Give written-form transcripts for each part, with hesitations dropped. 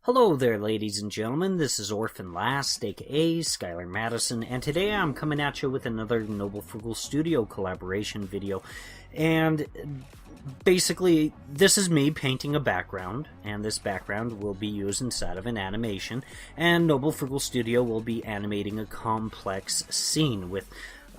Hello there, ladies and gentlemen. This is Orphanlast, aka Skylar Madison, and today I'm coming at you with another Noblefrugal Studio collaboration video. And basically, this is me painting a background, and this background will be used inside of an animation, and Noblefrugal Studio will be animating a complex scene with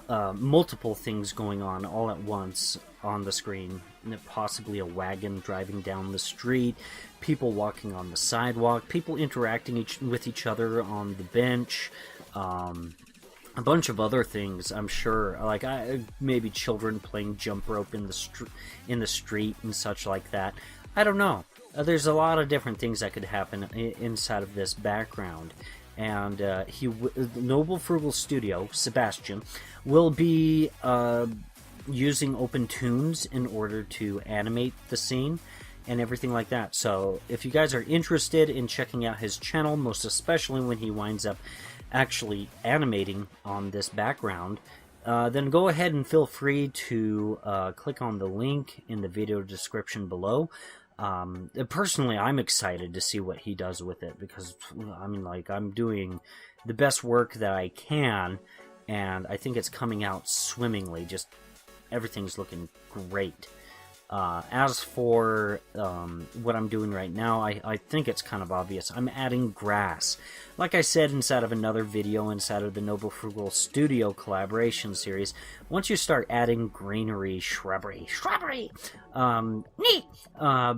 multiple things going on all at once on the screen. Possibly a wagon driving down the street, people walking on the sidewalk, people interacting with each other on the bench, a bunch of other things, I'm sure, like maybe children playing jump rope in the street and such like that. I don't know. There's a lot of different things that could happen inside of this background. And Noblefrugal Studio, Sebastian, will be using open tunes in order to animate the scene and everything like that. So if you guys are interested in checking out his channel, most especially when he winds up actually animating on this background, then go ahead and feel free to click on the link in the video description below. Personally, I'm excited to see what he does with it, because I mean, like, I'm doing the best work that I can, and I think it's coming out swimmingly. Just everything's looking great. As for what I'm doing right now, I think it's kind of obvious. I'm adding grass. Like I said inside of another video inside of the Noblefrugal Studio collaboration series, once you start adding greenery, shrubbery,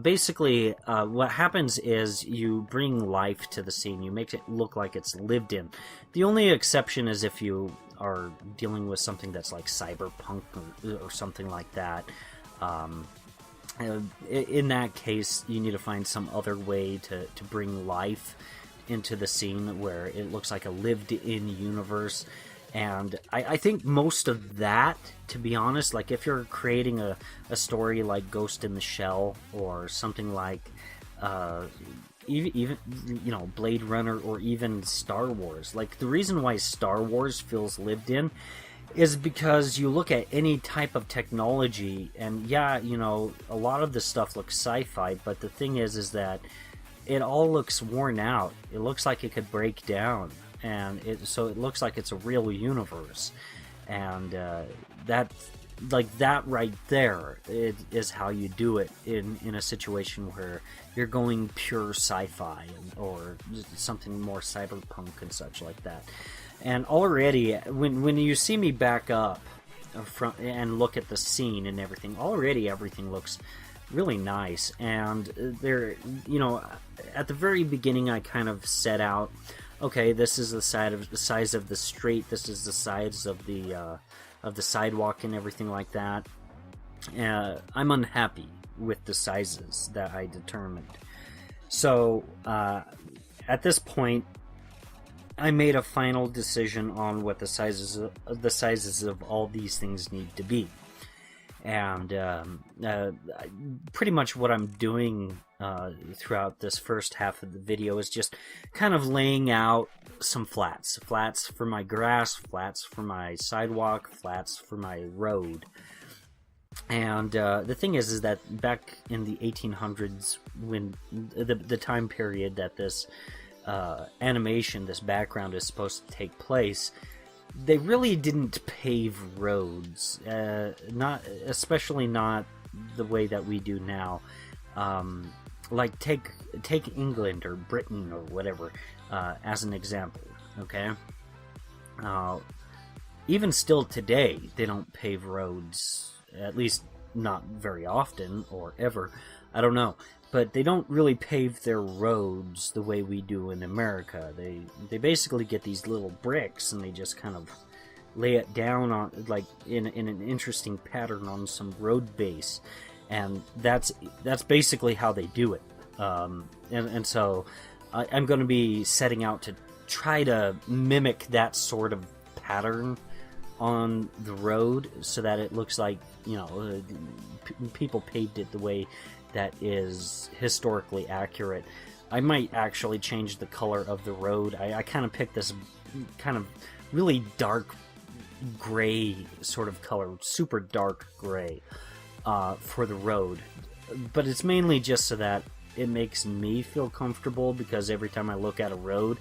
basically what happens is you bring life to the scene. You make it look like it's lived in. The only exception is if you are dealing with something that's like cyberpunk or something like that. In that case, you need to find some other way to bring life into the scene where it looks like a lived-in universe. And I think most of that, to be honest, like if you're creating a story like Ghost in the Shell or something like even you know, Blade Runner or even Star Wars, like the reason why Star Wars feels lived in is because you look at any type of technology, and yeah, you know, a lot of the stuff looks sci-fi, but the thing is that it all looks worn out. It looks like it could break down, and so it looks like it's a real universe. And that right there, it is how you do it in a situation where you're going pure sci-fi or something more cyberpunk and such like that. And already, when you see me back up and look at the scene and everything, already everything looks really nice. And there, you know, at the very beginning, I kind of set out, okay, this is the size of the street, this is the size of the sidewalk and everything like that. I'm unhappy with the sizes that I determined. So at this point, I made a final decision on what the sizes of all these things need to be. And pretty much what I'm doing throughout this first half of the video is just kind of laying out some flats for my grass, flats for my sidewalk, flats for my road. And the thing is that back in the 1800s, when the time period that this animation, this background is supposed to take place, they really didn't pave roads, especially not the way that we do now. Like take England or Britain or whatever as an example. Okay, even still today, they don't pave roads, at least not very often or ever. I don't know. But they don't really pave their roads the way we do in America. They basically get these little bricks and they just kind of lay it down on, like, in an interesting pattern on some road base, and that's basically how they do it. And so I'm going to be setting out to try to mimic that sort of pattern on the road, so that it looks like, you know, people paved it the way that is historically accurate. I might actually change the color of the road. I kind of picked this kind of really dark gray sort of color, super dark gray, for the road. But it's mainly just so that it makes me feel comfortable, because every time I look at a road,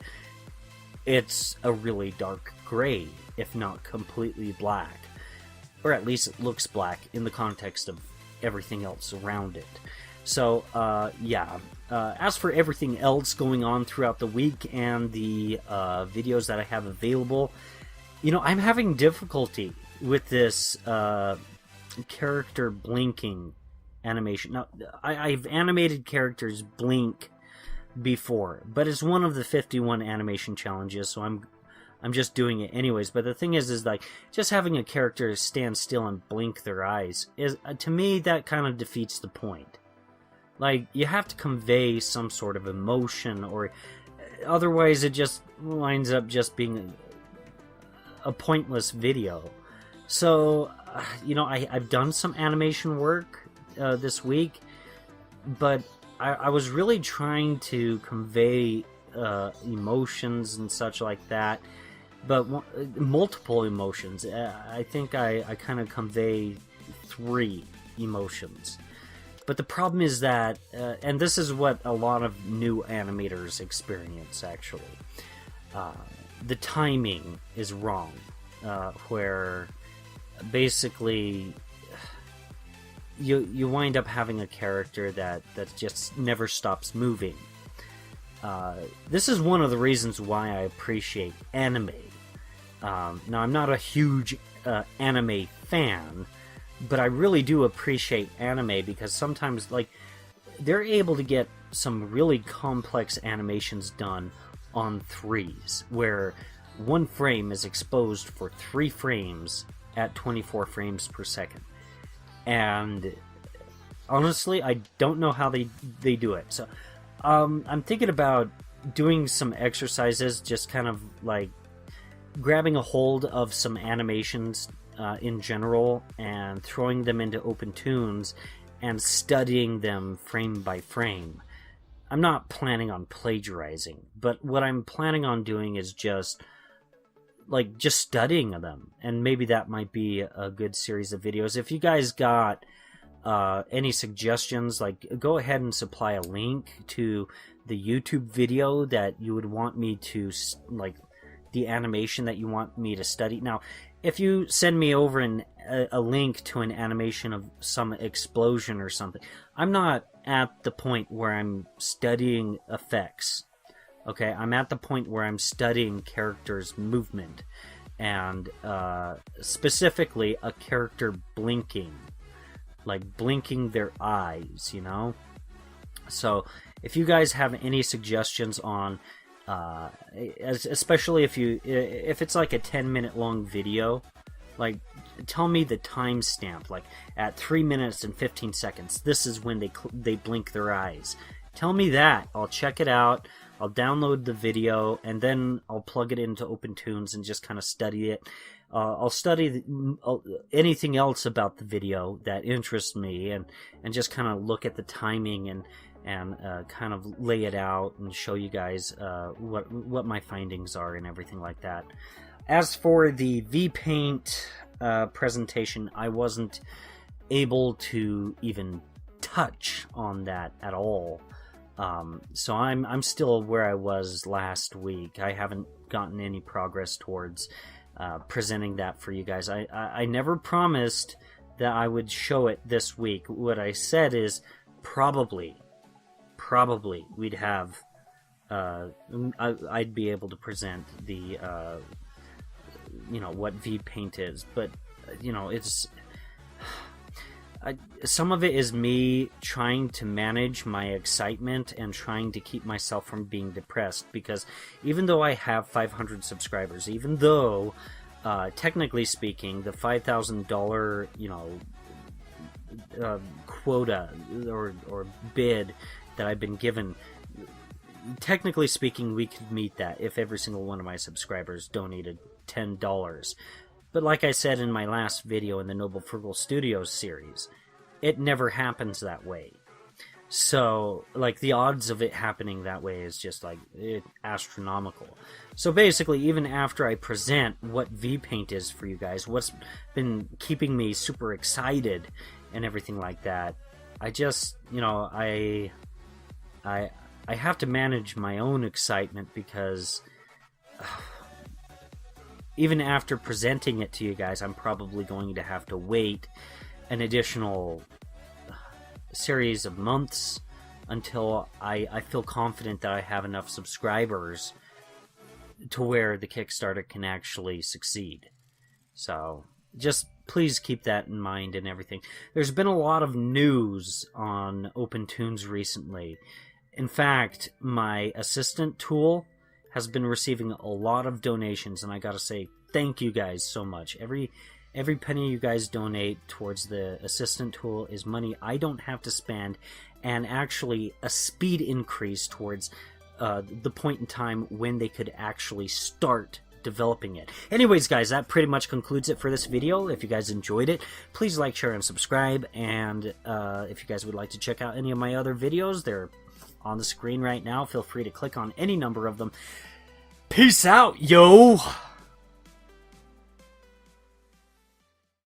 it's a really dark gray, if not completely black. Or at least it looks black in the context of everything else around it. So, yeah. As for everything else going on throughout the week and the videos that I have available, you know, I'm having difficulty with this character blinking animation. Now, I've animated characters blink before, but it's one of the 51 animation challenges, so I'm just doing it anyways. But the thing is like, just having a character stand still and blink their eyes is, to me, that kind of defeats the point. Like, you have to convey some sort of emotion, or otherwise it just winds up just being a pointless video. So, you know, I've done some animation work this week, but I was really trying to convey emotions and such like that, but multiple emotions. I think I kind of convey 3 emotions. But the problem is that, and this is what a lot of new animators experience, actually, the timing is wrong, where basically you wind up having a character that just never stops moving. This is one of the reasons why I appreciate anime. Now, I'm not a huge anime fan, but I really do appreciate anime, because sometimes, like, they're able to get some really complex animations done on 3s, where 1 frame is exposed for 3 frames at 24 frames per second. And honestly, I don't know how they do it. So I'm thinking about doing some exercises, just kind of like grabbing a hold of some animations in general and throwing them into OpenTunes and studying them frame by frame. I'm not planning on plagiarizing, but what I'm planning on doing is just studying them, and maybe that might be a good series of videos. If you guys got any suggestions, like, go ahead and supply a link to the YouTube video that you would want me to, like, the animation that you want me to study. Now, if you send me over a link to an animation of some explosion or something, I'm not at the point where I'm studying effects. Okay, I'm at the point where I'm studying characters' movement, and specifically a character blinking, like blinking their eyes, you know? So if you guys have any suggestions on, especially if it's like a 10-minute long video, like, tell me the timestamp, like at 3 minutes and 15 seconds, this is when they blink their eyes. Tell me that. I'll check it out. I'll download the video, and then I'll plug it into OpenTunes and just kind of study it. I'll study anything else about the video that interests me, and just kind of look at the timing and kind of lay it out and show you guys what my findings are and everything like that. As for the VPaint presentation, I wasn't able to even touch on that at all. So I'm still where I was last week. I haven't gotten any progress towards presenting that for you guys. I never promised that I would show it this week. What I said is probably we'd have I'd be able to present the what VPaint is, but it's some of it is me trying to manage my excitement and trying to keep myself from being depressed, because even though I have 500 subscribers, even though technically speaking the $5,000 quota or bid that I've been given, technically speaking we could meet that if every single one of my subscribers donated $10. But like I said in my last video in the Noblefrugal Studios series, it never happens that way. So, like, the odds of it happening that way is just, like, astronomical. So basically, even after I present what VPaint is for you guys, what's been keeping me super excited and everything like that, I just, I have to manage my own excitement because even after presenting it to you guys, I'm probably going to have to wait an additional series of months until I feel confident that I have enough subscribers to where the Kickstarter can actually succeed. So just please keep that in mind and everything. There's been a lot of news on OpenTunes recently. In fact, my assistant tool has been receiving a lot of donations, and I gotta say thank you guys so much. Every penny you guys donate towards the assistant tool is money I don't have to spend, and actually a speed increase towards the point in time when they could actually start developing it. Anyways, guys, that pretty much concludes it for this video. If you guys enjoyed it, please like, share, and subscribe. And if you guys would like to check out any of my other videos, they're on the screen right now. Feel free to click on any number of them. Peace out, yo!